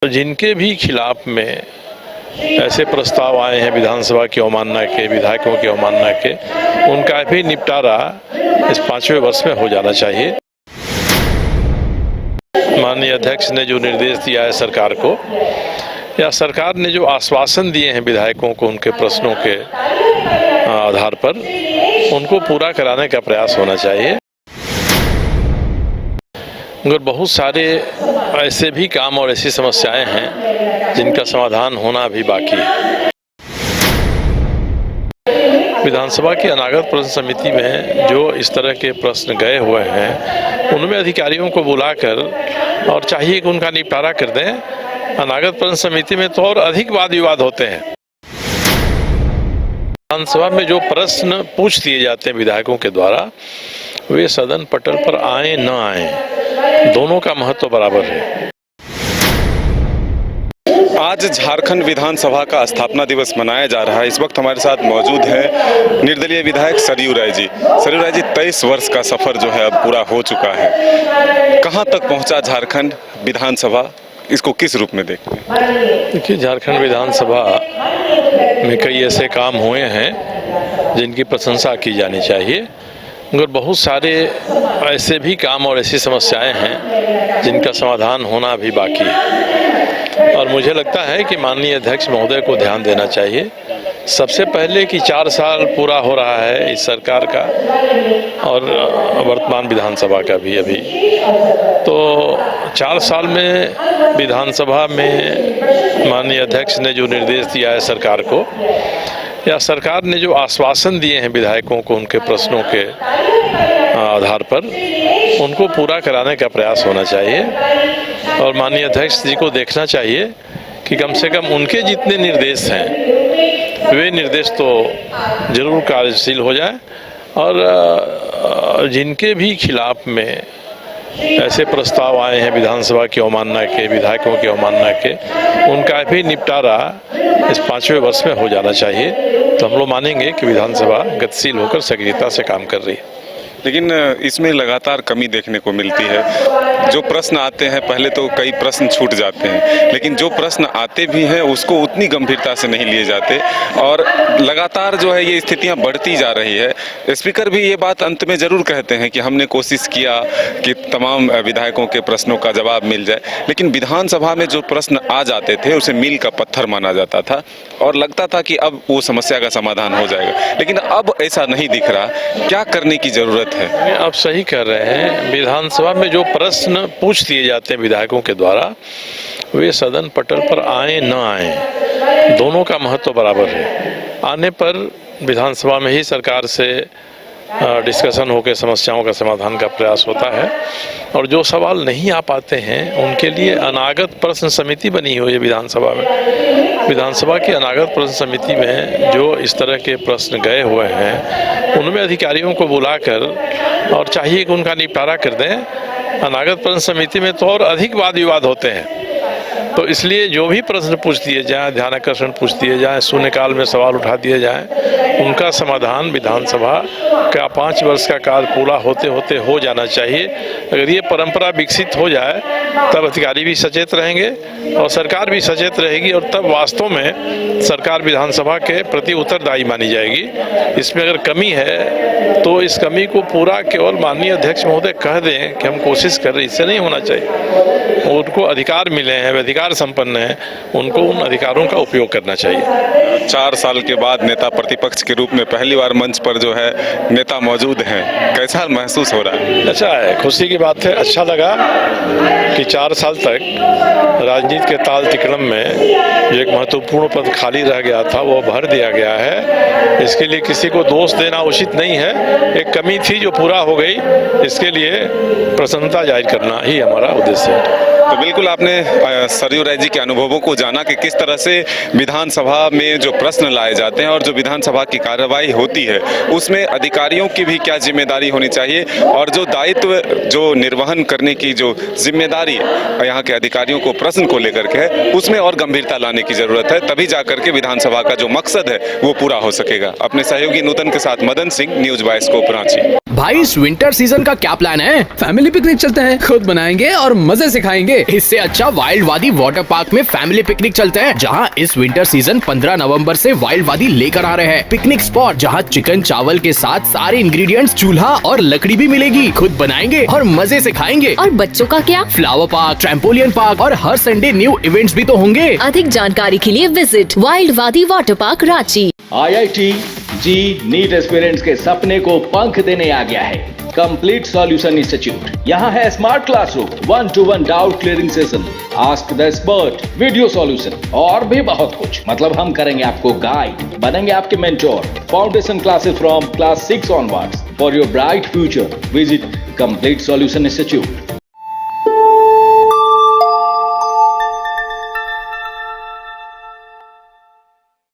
तो जिनके भी खिलाफ में ऐसे प्रस्ताव आए हैं विधानसभा की अवमानना के, विधायकों की अवमानना के, उनका भी निपटारा इस 5वें वर्ष में हो जाना चाहिए। माननीय अध्यक्ष ने जो निर्देश दिया है सरकार को, या सरकार ने जो आश्वासन दिए हैं विधायकों को उनके प्रश्नों के आधार पर, उनको पूरा कराने का प्रयास होना चाहिए। मगर बहुत सारे ऐसे भी काम और ऐसी समस्याएं हैं जिनका समाधान होना अभी बाकी है। विधानसभा की अनागत प्रश्न समिति में जो इस तरह के प्रश्न गए हुए हैं, उनमें अधिकारियों को बुलाकर और चाहिए कि उनका निपटारा कर दें। अनागत प्रश्न समिति में तो और अधिक वाद विवाद होते हैं। विधानसभा में जो प्रश्न पूछ दिए जाते हैं विधायकों के द्वारा, वे सदन पटल पर आए न आए, दोनों का महत्व बराबर है। आज झारखंड विधानसभा का स्थापना दिवस मनाया जा रहा है। इस वक्त हमारे साथ मौजूद है निर्दलीय विधायक सरयू राय जी। सरयू राय जी, 23 वर्ष का सफर जो है अब पूरा हो चुका है। कहां तक पहुंचा झारखंड विधानसभा, इसको किस रूप में देखते हैं? देखिए, झारखंड विधानसभा में कई ऐसे काम हुए हैं जिनकी प्रशंसा की जानी चाहिए, मगर बहुत सारे ऐसे भी काम और ऐसी समस्याएं हैं जिनका समाधान होना अभी बाकी है। और मुझे लगता है कि माननीय अध्यक्ष महोदय को ध्यान देना चाहिए सबसे पहले कि 4 साल पूरा हो रहा है इस सरकार का और वर्तमान विधानसभा का भी अभी। तो 4 साल में विधानसभा में माननीय अध्यक्ष ने जो निर्देश दिया है सरकार को, या सरकार ने जो आश्वासन दिए हैं विधायकों को उनके प्रश्नों के आधार पर, उनको पूरा कराने का प्रयास होना चाहिए। और माननीय अध्यक्ष जी को देखना चाहिए कि कम से कम उनके जितने निर्देश हैं वे निर्देश तो जरूर कार्यशील हो जाए, और जिनके भी खिलाफ में ऐसे प्रस्ताव आए हैं विधानसभा की अवमानना के, विधायकों की अवमानना के, उनका भी निपटारा इस 5वें वर्ष में हो जाना चाहिए। तो हम लोग मानेंगे कि विधानसभा गतिशील होकर सक्रियता से काम कर रही है। लेकिन इसमें लगातार कमी देखने को मिलती है। जो प्रश्न आते हैं, पहले तो कई प्रश्न छूट जाते हैं, लेकिन जो प्रश्न आते भी हैं उसको उतनी गंभीरता से नहीं लिए जाते, और लगातार जो है ये स्थितियां बढ़ती जा रही है। स्पीकर भी ये बात अंत में जरूर कहते हैं कि हमने कोशिश किया कि तमाम विधायकों के प्रश्नों का जवाब मिल जाए, लेकिन विधानसभा में जो प्रश्न आ जाते थे उसे मील का पत्थर माना जाता था और लगता था कि अब वो समस्या का समाधान हो जाएगा, लेकिन अब ऐसा नहीं दिख रहा। क्या करने की जरूरत है? आप सही कह रहे हैं। विधानसभा में जो प्रश्न पूछ दिए जाते हैं विधायकों के द्वारा, वे सदन पटल पर आए न आए, दोनों का महत्व बराबर है। आने पर विधानसभा में ही सरकार से डिस्कशन होकर समस्याओं का समाधान का प्रयास होता है, और जो सवाल नहीं आ पाते हैं उनके लिए अनागत प्रश्न समिति बनी हुई है विधानसभा में। विधानसभा की अनागत प्रश्न समिति में जो इस तरह के प्रश्न गए हुए हैं, उनमें अधिकारियों को बुलाकर और चाहिए कि उनका निपटारा कर दें। अनागत प्रश्न समिति में तो और अधिक वाद विवाद होते हैं। तो इसलिए जो भी प्रश्न पूछ दिए जाएं, ध्यानाकर्षण पूछ दिए जाएं, शून्यकाल में सवाल उठा दिए जाएं, उनका समाधान विधानसभा का 5 वर्ष का काल पूरा होते होते हो जाना चाहिए। अगर ये परंपरा विकसित हो जाए तब अधिकारी भी सचेत रहेंगे और सरकार भी सचेत रहेगी, और तब वास्तव में सरकार विधानसभा के प्रति उत्तरदायी मानी जाएगी। इसमें अगर कमी है तो इस कमी को पूरा केवल माननीय अध्यक्ष महोदय कह दें कि हम कोशिश कर रहे, इससे नहीं होना चाहिए। उनको अधिकार मिले हैं, वे अधिकार संपन्न हैं, उनको उन अधिकारों का उपयोग करना चाहिए। 4 साल के बाद नेता प्रतिपक्ष के रूप में पहली बार मंच पर जो है नेता मौजूद हैं, कैसा महसूस हो रहा है? अच्छा है, खुशी की बात है। अच्छा लगा कि 4 साल तक राजनीति के ताल तिकड़म में जो एक महत्वपूर्ण पद खाली रह गया था वो भर दिया गया है। इसके लिए किसी को दोष देना उचित नहीं है। एक कमी थी जो पूरा हो गई, इसके लिए प्रसन्नता जाहिर करना ही हमारा उद्देश्य है। तो बिल्कुल आपने सरयू राय जी के अनुभवों को जाना कि किस तरह से विधानसभा में जो प्रश्न लाए जाते हैं और जो विधानसभा की कार्रवाई होती है उसमें अधिकारियों की भी क्या जिम्मेदारी होनी चाहिए, और जो दायित्व जो निर्वहन करने की जो जिम्मेदारी यहाँ के अधिकारियों को प्रश्न को लेकर के है उसमें और गंभीरता लाने की जरूरत है। तभी जाकर के विधानसभा का जो मकसद है वो पूरा हो सकेगा। अपने सहयोगी नूतन के साथ Madan Singh, news bye scope Ranchi. भाई इस विंटर सीजन का क्या प्लान है? फैमिली पिकनिक चलते हैं, खुद बनाएंगे और मजे से खाएंगे। इससे अच्छा वाइल्ड वादी वाटर पार्क में फैमिली पिकनिक चलते हैं, जहां इस विंटर सीजन 15 नवंबर से वाइल्ड वादी लेकर आ रहे हैं। पिकनिक स्पॉट जहां चिकन चावल के साथ सारे इंग्रेडिएंट्स, चूल्हा और लकड़ी भी मिलेगी। खुद बनाएंगे और मजे से खाएंगे। और बच्चों का क्या? फ्लावर पार्क, ट्रैम्पोलियन पार्क और हर संडे न्यू इवेंट्स भी तो होंगे। अधिक जानकारी के लिए विजिट वाइल्ड वादी वाटर पार्क रांची। IIT जी नीट एस्पिरेंट्स के सपने को पंख देने आ गया है कंप्लीट सॉल्यूशन इंस्टीट्यूट। यहाँ है smart classroom, 1-to-1 doubt clearing session, ask the expert, video solution और भी बहुत कुछ। मतलब हम करेंगे आपको गाइड, बनेंगे आपके mentor. Foundation classes from class 6 onwards for your bright future. Visit complete solution institute.